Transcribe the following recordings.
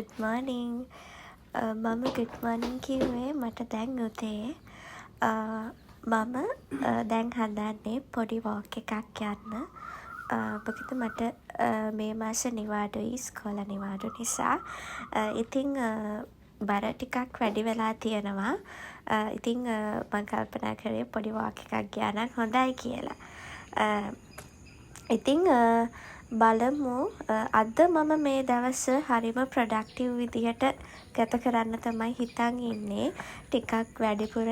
good morning. මම good morning කිව්වේ මට දැන් උදේ. මම දැන් හදන්නේ පොඩි walk එකක් යන්න. මොකද මට මේ මාස නිවාඩුයි ඉස්කෝල නිවාඩු නිසා. ඉතින් බර ටිකක් වැඩි වෙලා තියෙනවා. ඉතින් මං කල්පනා කරේ පොඩි walk එකක් ගියා නම් හොඳයි කියලා. ඉතින් බලමු අද මම මේ දවස් හරිම ප්‍රොඩක්ටිව් විදිහට ගත කරන්න තමයි හිතන් ඉන්නේ. ටිකක් වැඩිපුර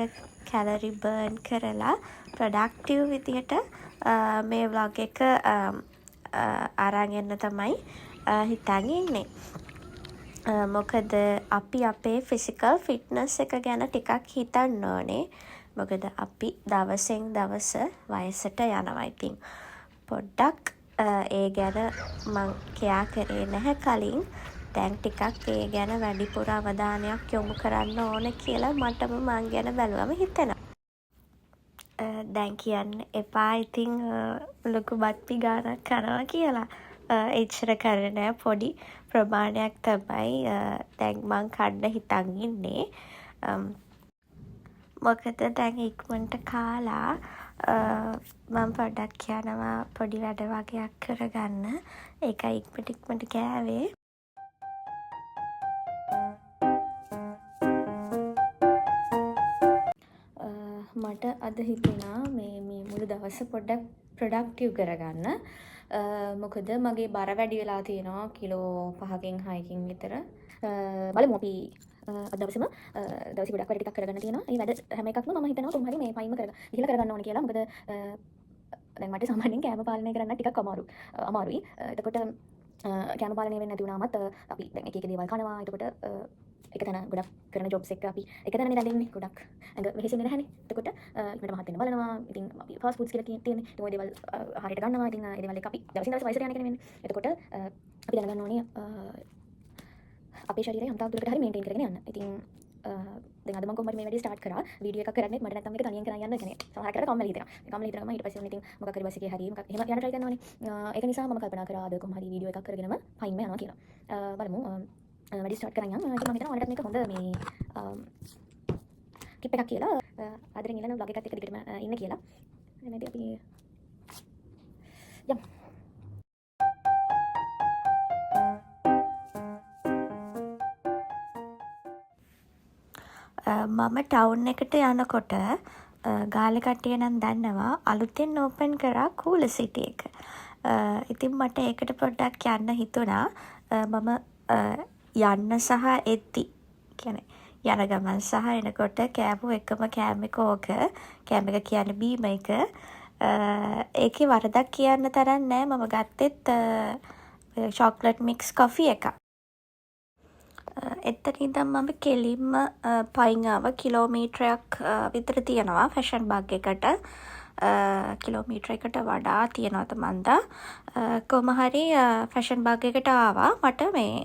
කැලරි බර්න් කරලා ප්‍රොඩක්ටිව් විදිහට මේ ව්ලොග් එක අරන් එන්න තමයි හිතන් ඉන්නේ. මොකද අපි අපේ ෆිසිකල් ෆිට්නස් එක ගැන ටිකක් හිතන්න ඕනේ. මොකද අපි දවසෙන් දවස වයසට යනවා. ඉතින් පොඩ්ඩක් ඒ ගැන මං කෙයා කරේ නැහැ කලින්. දැන් ටිකක් ඒ ගැන වැඩිපුර අවධානයක් යොමු කරන්න ඕන කියලා මටම මං ගැන බැලුවම හිතෙනවා. දැන් කියන්න එපා ඉතින් ලොකු බත්පි ගානක් කනවා කියලා. එච්චර කරේ නෑ, පොඩි ප්‍රමාණයක් තමයි දැන් මං කන්න හිතන් ඉන්නේ. මොකද දැන් ඉක්මනට කාලා මම පොඩ්ඩක් යනවා පොඩි වැඩ වගේක් කරගන්න. ඒකයි ඉක්මනට කෑවේ. මට අද හිතුණා මේ මුළු දවස පොඩ්ඩක් ප්‍රොඩක්ටිව් කරගන්න. මොකද මගේ බර වැඩි වෙලා තියෙනවා කිලෝ 5කින් 6කින් විතර. බලමු අපි අද දවසේම දවසේ ගොඩක් වැඩ ටිකක් කරගන්න තියෙනවා. මේ වැඩ හැම එකක්ම මම හිතනවා කොහොම හරි මේ පයින්ම ගිහලා කරගන්න ඕනේ කියලා. මොකද දැන් මට සාමාන්‍යයෙන් කෑම පාලනය කරන්න ටිකක් අමාරුයි. එතකොට කෑම පාලනය වෙන්නේ නැති වුණාමත් අපි දැන් එක එක දේවල් කනවා. එතකොට එක තැන ගොඩක් කරන ජොබ්ස් එක අපි එක තැනනේ රැඳෙන්නේ. ගොඩක් ඇඟ වෙහෙසෙන්නේ නැහැනේ. එතකොට ඉක්මනට මහත් වෙන්න බලනවා. ඉතින් අපි ෆාස්ට් ෆුඩ්ස් කියලා තියෙන්නේ. ඉතින් ওই දේවල් හරියට ගන්නවා. ඉතින් ඒ දේවල් එක අපි දවසින් දවස වයසට යන කෙනෙක් වෙන්නේ. එතකොට අපි දැනගන්න ඕනේ අපේ ශරීරය යම්තාක් දුරකට හරි මේන්ටේන් කරගෙන යන්න. ඉතින් දැන් අද මම කොහොමද මේ වැඩේ ස්ටාර්ට් කරා. වීඩියෝ එකක් කරන්නේ මට නැත්තම් මේක තනියෙන් කරන් යන්න කියන්නේ. සමහර කරලා කම්මැලි හිතෙනවා. කම්මැලි හිතනම ඊට පස්සේ ඉතින් මොකක් හරි බස් එකේ හරි මොකක් එහෙම යන්න try කරනවා නේ. ඒක නිසා මම කල්පනා කරා අද කොහොම හරි වීඩියෝ එකක් කරගෙනම පයින්ම යනවා කියලා. බලමු වැඩි ස්ටාර්ට් කරන් යන්න. ඉතින් මම හිතනවා ඔයාලටත් මේක හොඳ මේ ටිප් එකක් කියලා. ආදරෙන් ඉල්ලන vlog එකත් එක්ක දිගටම ඉන්න කියලා. එහෙනම් අපි යමු. මම ටවුන් එකට යනකොට ගාලේ කට්ටිය නම් දන්නවා අලුතෙන් ඕපන් කරා කූල සිටි එක. ඉතින් මට ඒකට පොඩ්ඩක් යන්න හිතුණා. මම යන්න සහ එද්දි කියන්නේ යන ගමන් සහ එනකොට කෑපු එකම කෑම එක ඕක. කෑම එක කියන්නේ බීම එක. ඒකේ වරදක් කියන්න තරම් නෑ. මම ගත්තෙත් චොක්ලට් මික්ස් කොෆි එකක්. එතන ඉඳන් මම කෙලින්ම පයින් ආවා. කිලෝමීටරයක් විතර තියෙනවා ෆැෂන් බග් එකට. කිලෝමීටරයකට වඩා තියෙනවද මන්දා. කොහොම හරි ෆැෂන් බග් එකට ආවා. මට මේ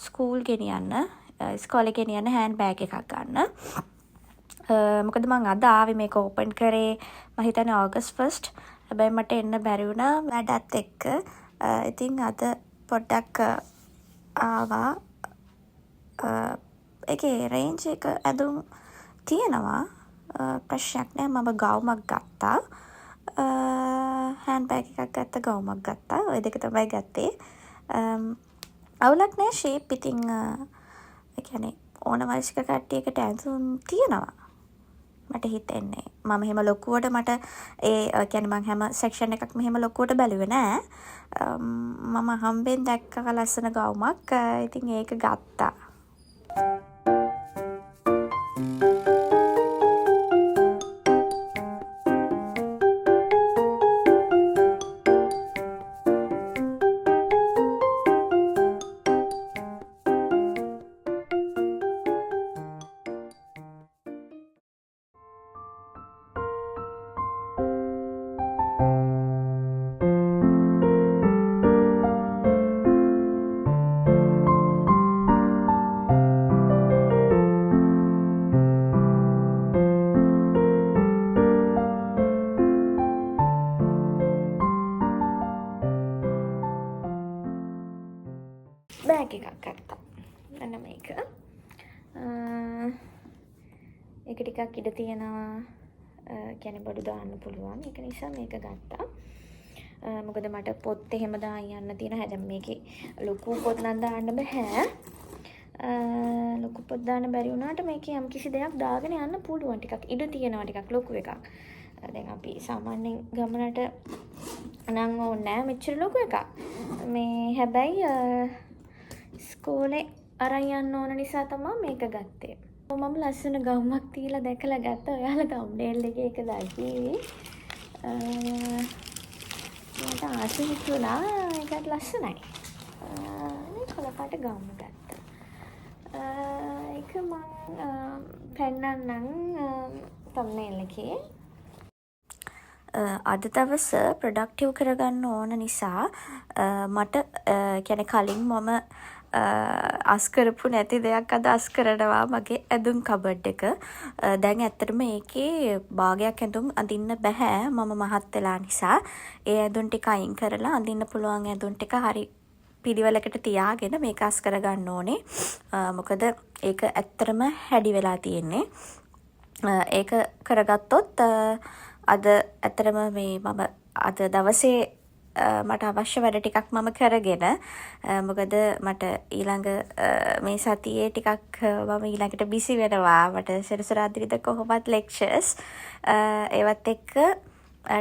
ඉස්කෝලේ ගෙනියන්න හෑන්ඩ් බෑග් එකක් ගන්න. මොකද මං අද ආවේ මේක ඕපන් කරේ මම හිතන්නේ ඕගස්ට් 1. හැබැයි මට එන්න බැරි වුණා වැඩත් එක්ක. ඉතින් අද පොඩ්ඩක් ආවා. ඒකේ රේන්ජ් එක ඇඳුම් තියෙනවා. ප්‍රශ්නයක් නෑ. මම ගවුමක් ගත්තා. හෑන්ඩ් බෑග් එකක් ගත්තා, ගවුමක් ගත්තා. ඔය දෙක තමයි ගත්තේ. අවුලක් නෑ. ෂේප් ඉතින් ඒ කියන්නේ ඕන වයසක කට්ටියකට ඇඳුම් තියෙනවා. මට හිතෙන්නේ. මම එහෙම ලොකුවට මට ඒ කියන්නේ මම හැම සෙක්ෂන් එකක්ම එහෙම ලොකුවට බැලුවේ නෑ. මම හම්බෙන් දැක්කා ලස්සන ගවුමක්. ඉතින් ඒක ගත්තා. ඒක ටිකක් ඉඩ තියෙනවා. කියන්නේ බඩු දාන්න පුළුවන්. ඒක නිසා මේක ගත්තා. මොකද මට පොත් එහෙම දාන් යන්න තියෙන. හැබැයි මේකේ ලොකු පොත් නම් දාන්න බෑ. ලොකු පොත් දාන්න බැරි වුණාට මේකේ යම් කිසි දෙයක් දාගෙන යන්න පුළුවන්. ටිකක් ඉඩ තියෙනවා, ටිකක් ලොකු එකක්. දැන් අපි සාමාන්‍යයෙන් ගමනට නම් ඕනේ නෑ මෙච්චර ලොකු එකක්. මේ හැබැයි ඉස්කෝලේ අරන් යන්න ඕන නිසා තමයි මේක ගත්තේ. මම ලස්සන ගම්මක් තියලා දැකලා ගත්තා. ඔයාලා තම්බ්නේල් එකේ ඒක දැක්කේ. මට ආසයි හිතුණා ඒකට ලස්සනයි. මේ කොළපාට ගම්ම ගත්තා. ඒක මම පෙන්නන්නම් තම්බ්නේල් එකේ. අද දවස ප්‍රොඩක්ටිව් කරගන්න ඕන නිසා මට කියන්නේ කලින් මම අස් කරපු නැති දෙයක් අද අස් කරනවා මගේ ඇඳුම් කබඩ් එක. දැන් ඇත්තටම ඒකේ භාගයක් ඇඳුම් අඳින්න බෑ මම මහත් වෙලා නිසා. ඒ ඇඳුම් ටික අයින් කරලා අඳින්න පුළුවන් ඇඳුම් ටික හරි පිළිවෙලකට තියාගෙන මේක අස් කරගන්න ඕනේ. මොකද ඒක ඇත්තටම හැඩි වෙලා තියෙන්නේ. ඒක කරගත්තොත් අද ඇත්තටම මේ මම අද දවසේ මට අවශ්‍ය වැඩ ටිකක් මම කරගෙන මොකද මට ඊළඟ මේ සතියේ ටිකක් මම ඊළඟට බිසි වෙනවා. මට සෙනසුරාදා කොහොමත් ලෙක්චර්ස් ඒවත් එක්ක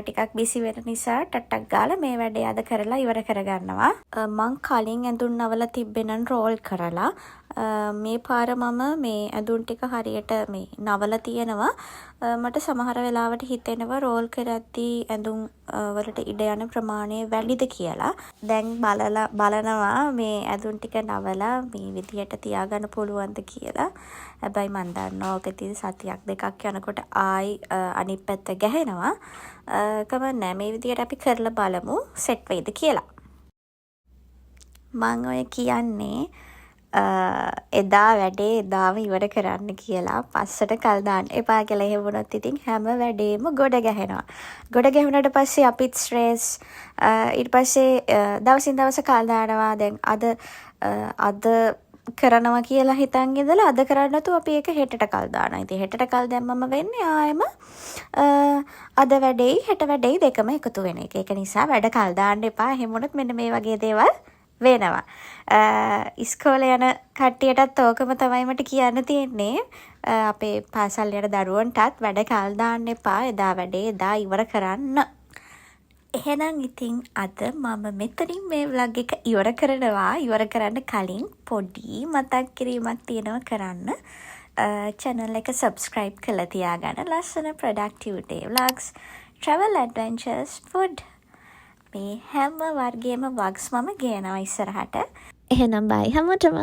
ටිකක් බිසි වෙන නිසා ටට්ටක් ගාලා මේ වැඩේ අද කරලා ඉවර කරගන්නවා. මං කලින් ඇඳුම් නවලා තිබ්බෙනම් රෝල් කරලා මේ පාර මම මේ ඇඳුම් ටික හරියට මේ නවලා තියෙනවා. මට සමහර වෙලාවට හිතෙනවා රෝල් කරද්දී ඇඳුම් වලට ඉඩ යන ප්‍රමාණය වැඩිද කියලා. දැන් බලනවා මේ ඇඳුම් ටික නවලා මේ විදියට තියාගන්න පුළුවන්ද කියලා. හැබැයි මන් දන්නවා ඔක ඉතින් සතියක් දෙකක් යනකොට ආයි අනිත් පැත්ත ගැහෙනවා. කමන්නේ මේ විදියට අපි කරලා බලමු සෙට් වෙයිද කියලා. මං ඔය කියන්නේ එදා වැඩේ එදාම ඉවර කරන්න කියලා. පස්සට කල් දාන්න එපා කියලා. එහෙම වුණොත් ඉතින් හැම වැඩේම ගොඩ ගැහෙනවා. ගොඩ ගැහුණාට පස්සේ අපිත් ස්ට්‍රෙස්. ඊට පස්සේ දවසින් දවස කල් දානවා. දැන් අද කරනවා කියලා හිතන් ඉඳලා අද කරන්නේ නැතුව අපි ඒක හෙටට කල් දානවා. ඉතින් හෙටට කල් දැම්මම වෙන්නේ ආයෙම අද වැඩේයි හෙට වැඩේයි දෙකම එකතු වෙන එක. ඒක නිසා වැඩ කල් දාන්න එපා. එහෙම වුණොත් මෙන්න මේ වගේ දේවල් වෙනවා. ඉස්කෝලේ යන කට්ටියටත් ඕකම තමයි මට කියන්න තියෙන්නේ. අපේ පාසල් යන දරුවන්ටත් වැඩ කල් දාන්න එපා. එදා වැඩේ එදා ඉවර කරන්න. එහෙනම් ඉතින් අද මම මෙතනින් මේ vlog එක ඉවර කරනවා. ඉවර කරන්න කලින් පොඩි මතක් කිරීමක් තියෙනවා කරන්න. channel එක subscribe කරලා තියාගන්න. ලස්සන productive day vlogs, travel adventures, food මේ හැම වර්ගයේම vlogs මම ගේනවා ඉස්සරහට. එහෙනම් bye හැමෝටම.